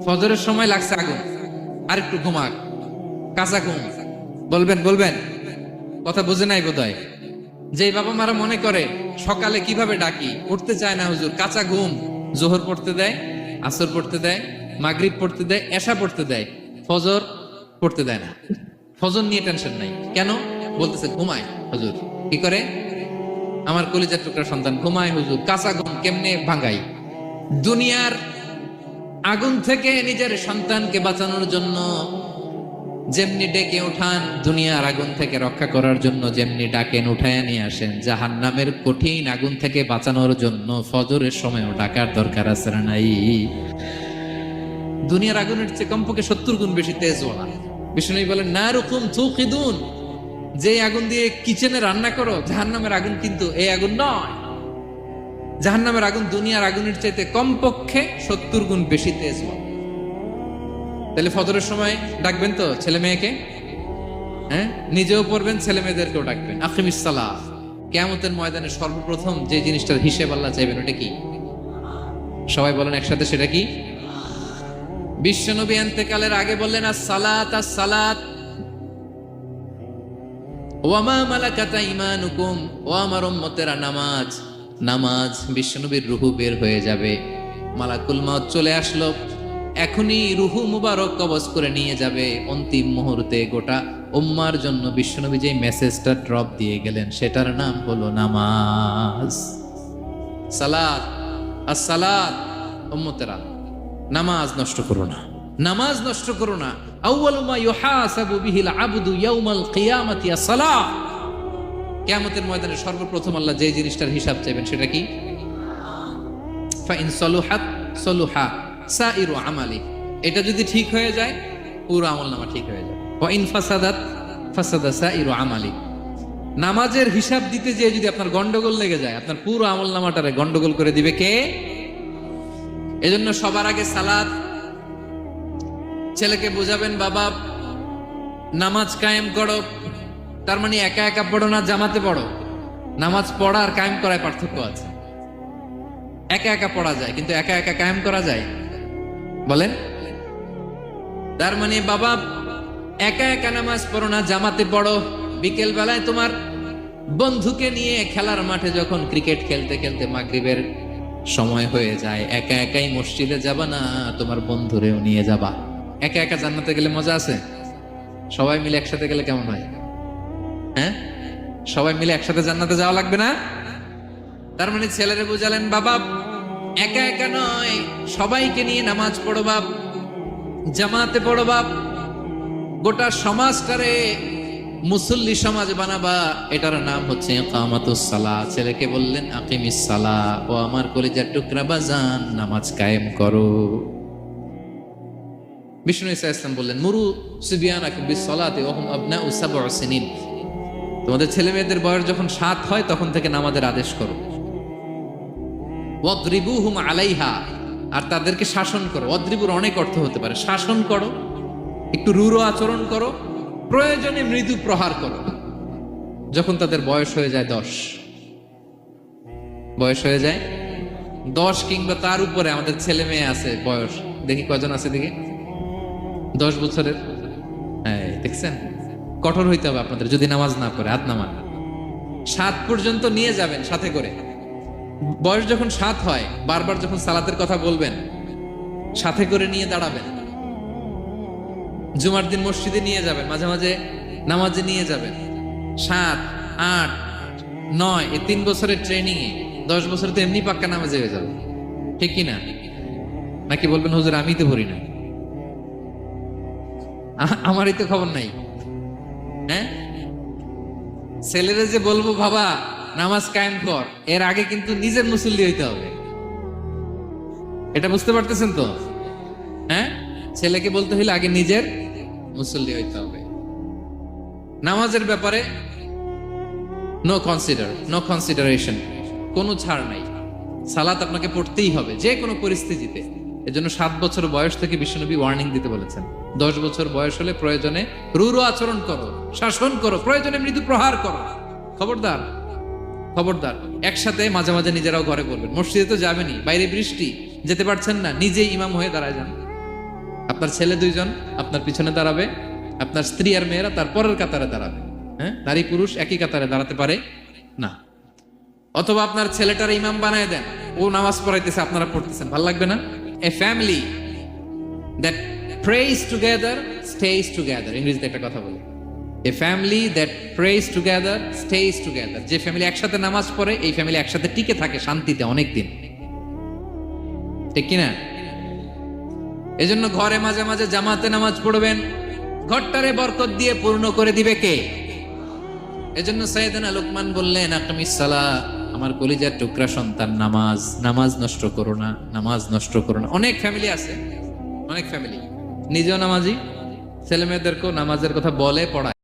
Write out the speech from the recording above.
ফজরের সময় লাগছে আগুন, আর একটু ঘুমাক, কাঁচা ঘুম। বলবেন বলবেন কথা বুঝে নাই বোধহয়। যে বাবা মারা মনে করে সকালে কিভাবে ডাকি, উঠতে চায় না হুজুর, কাঁচা ঘুম। জোহর পড়তে দেয়, আসর পড়তে দেয়, মাগরিব পড়তে দেয়, এশা পড়তে দেয়, ফজর পড়তে দেয় না। ফজর নিয়ে টেনশন নাই, কেন? বলতেছে ঘুমায় হুজুর। কি করে? আমার কলিজার টুকরা সন্তান ঘুমায় হুজুর। কাঁচা ঘুম কেমনে ভাঙাই? দুনিয়ার আগুন থেকে নিজের সন্তানকে বাঁচানোর জন্য যেমনি ডেকে উঠান, দুনিয়ার আগুন থেকে রক্ষা করার জন্য যেমনি ডাকেন, উঠায় নিয়ে আসেন, জাহান্নামের কঠিন আগুন থেকে বাঁচানোর জন্য ফজরের সময়ও ডাকার দরকার আছে না নাই? দুনিয়ার আগুনের চেয়ে কমপক্ষে 70 গুণ বেশি তেজওয়ালা। বিষ্ণু বলেন না রকম তুকিদুন, যে আগুন দিয়ে কিচেনে রান্না করো, জাহান্নামের আগুন কিন্তু এই আগুন নয়। জাহান্নামের আগুন দুনিয়ার আগুনের চাইতে কমপক্ষে 70 গুণ বেশি তেজওয়ালা। তাহলে ফজরের সময় ডাকবেন তো ছেলে মেয়েকে, হ্যাঁ, নিজেও পড়বেন, ছেলে মেয়েদেরকেও ডাকবেন। আকিমিস সালাহ। কিয়ামতের ময়দানে সর্বপ্রথম যে জিনিসটার হিসেব আল্লাহ চাইবেন, ওটা কি? সবাই বলেন একসাথে, সেটা কি? বিশ্বনবী ইন্তেকালের আগে বললেন আস-সালাত আস-সালাত ওয়া মা মালাকাত ঈমানুকুম, ও আমার উম্মতেরা নামাজ নামাজ। বিশ্বনবীর রূহু বের হয়ে যাবে, মালাকুল মউত চলে আসলো, এখনই রুহু মুবারক কবজ করে নিয়ে যাবে। অন্তিম মুহূর্তে গোটা উম্মার জন্য বিশ্বনবী যে মেসেজটা ড্রপ দিয়ে গেলেন, সেটার নাম হলো নামাজ। সালাত আস-সালাত। উম্মতেরা নামাজ নষ্ট করো না, নামাজ নষ্ট করো না। আউয়ালু মা ইউহাসাবু বিহিল আবদু ইয়াউমাল কিয়ামাতি আস-সালাহ। কিয়ামতের ময়দানে সর্বপ্রথম আল্লাহ যে জিনিসটার হিসাব চাইবেন, সেটা কি? ফা ইন সালুহাত সালুহা সাইরু আমালি। এটা যদি ঠিক হয়ে যায়, পুরো আমলনামা ঠিক হয়ে যায়। ওয়া ইন ফাসাদাত ফাসাদা সাইরু আমালি। নামাজের হিসাব দিতে যেয়ে যদি আপনার গন্ডগোল লেগে যায়, আপনার পুরো আমলনামাটারে গন্ডগোল করে দিবে কে? এজন্য সবার আগে সালাত। ছেলেকে বোঝাবেন, বাবা নামাজ কায়েম করো। তার মানে একা একা পড়ো না, জামাতে পড়ো। নামাজ পড়া আর কায়েম করায় পার্থক্য আছে। একা একা পড়া যায়, কিন্তু একা একা কায়েম করা যায়? বলেন। তার মানে বাবা একা একা নামাজ পড়ো না, জামাতে পড়ো। বিকেল বেলায় তোমার বন্ধুকে নিয়ে খেলার মাঠে যখন ক্রিকেট খেলতে খেলতে মাগরিবের সময় হয়ে যায়, একা একাই মসজিদে যাবা না, তোমার বন্ধুরেও নিয়ে যাবা। একা একা জান্নাতে গেলে মজা আছে, সবাই মিলে একসাথে গেলে কেমন হয়? হ্যাঁ, সবাই মিলে একসাথে জান্নাতে যাওয়া লাগবে না? তার মানে ছেলেরে বুঝালেন, বাবা একা একা নয়, সবাইকে নিয়ে নামাজ পড়ো বাপ, জামাতে পড়ো বাপ। গোটা সমাজটারে মুসল্লি সমাজ বানাবা, এটার নাম হচ্ছে ইকামাতুস সালাহ। ছেলেকে বললেন আকিমিস সালাহ, ও আমার কলিজার টুকরা বাজান, নামাজ কায়েম করো। বিষ্ণু ঈসা ইসলাম বললেন মুরু সুবিয়ানাকুম বিস-সালাতি ওয়া হুম আবনাউ সাব'উ সিনিন। তোমাদের ছেলে মেয়েদের বয়স যখন 7 হয়, তখন থেকে নামাজের আদেশ করো। ওয়াদরিবুহুম আলাইহা, আর তাদেরকে শাসন করো। ওয়াদরিবুর অনেক অর্থ হতে পারে। শাসন করো, একটু রূঢ় আচরণ করো, প্রয়োজনে মৃদু প্রহার করো। যখন তাদের বয়স হয়ে যায় 10, বয়স হয়ে যায় 10 কিংবা তার উপরে, আমাদের ছেলে মেয়ে আছে বয়স, দেখি কয়জন আছে, দেখি 10 বছরের। হ্যাঁ, দেখছেন? কঠোর হইতে হবে আপনাদের, যদি নামাজ না পড়ে হাত নামান। 7 পর্যন্ত নিয়ে যাবেন সাথে করে। বয়স যখন 7 হয়, বারবার যখন সালাতের কথা বলবেন, সাথে করে নিয়ে দাঁড়াবেন। জুমার দিন মসজিদে নিয়ে যাবেন, মাঝে মাঝে নামাজে নিয়ে যাবেন। 7, 8, 9 এই 3 বছরের ট্রেনিং এ 10 বছর তো এমনি পাক্কা নামাজে হয়ে যাবে, ঠিক কি না? নাকি বলবেন হুজুর আমি তো পড়ি না, আমারই তো খবর নাই। হ্যাঁ, ছেলেরা যে বলবো বাবা নামাজ কায়েম কর, এর আগে কিন্তু নিজের মুসল্লি হইতে হবে। এটা বুঝতে পারতেছেন তো? হ্যাঁ, ছেলেকে বলতে হইলে আগে নিজের মুসল্লি হইতে হবে। নামাজের ব্যাপারে নো কনসিডারেশন, কোনো ছাড় নাই। সালাত আপনাকে পড়তেই হবে যে কোনো পরিস্থিতিতে। এজন্য 7 বছর বয়স থেকে বিশ্বনবী ওয়ার্নিং দিতে বলেছেন। 10 বছর বয়স হলে প্রয়োজনে রূঢ় আচরণ করো, শাসন করো, প্রয়োজনে মৃদু প্রহার করো। খবরদার, খবরদার। একসাথে মাঝে মাঝে নিজেরাও ঘরে করবেন। মসজিদে তো যাবেনই, বাইরে বৃষ্টি, যেতে পারছেন না, নিজেই ইমাম হয়ে দাঁড়ায় যান। আপনার ছেলে দুইজন আপনার পিছনে দাঁড়াবে, আপনার স্ত্রী আর মেয়েরা তার পরের কাতারে দাঁড়াবে। হ্যাঁ, নারী পুরুষ একই কাতারে দাঁড়াতে পারে না। অথবা আপনার ছেলেটার ইমাম বানায় দেন, ও নামাজ পড়াইতেছে, আপনারা পড়তেছেন, ভালো লাগবে না? A family that prays together stays together, ইংরেজিতে একটা কথা বলি, a family that prays together stays together. যে ফ্যামিলি একসাথে নামাজ পড়ে, এই ফ্যামিলি একসাথে টিকে থাকে শান্তিতে অনেক দিন, ঠিক কিনা? এজন্য ঘরে মাঝে মাঝে জামাতে নামাজ পড়বেন, ঘরটারে বরকত দিয়ে পূর্ণ করে দিবে কে? এজন্য সাইয়েদনা লোকমান বললেন, আকিমিস সালাহ, আমার কলিজার টুকরা সন্তান, নামাজ নামাজ নষ্ট করো না, নামাজ নষ্ট করো না। অনেক ফ্যামিলি আছে, অনেক ফ্যামিলি নিজেও নামাজি, ছেলে মেয়েদেরকেও নামাজের কথা বলে, পড়ায়।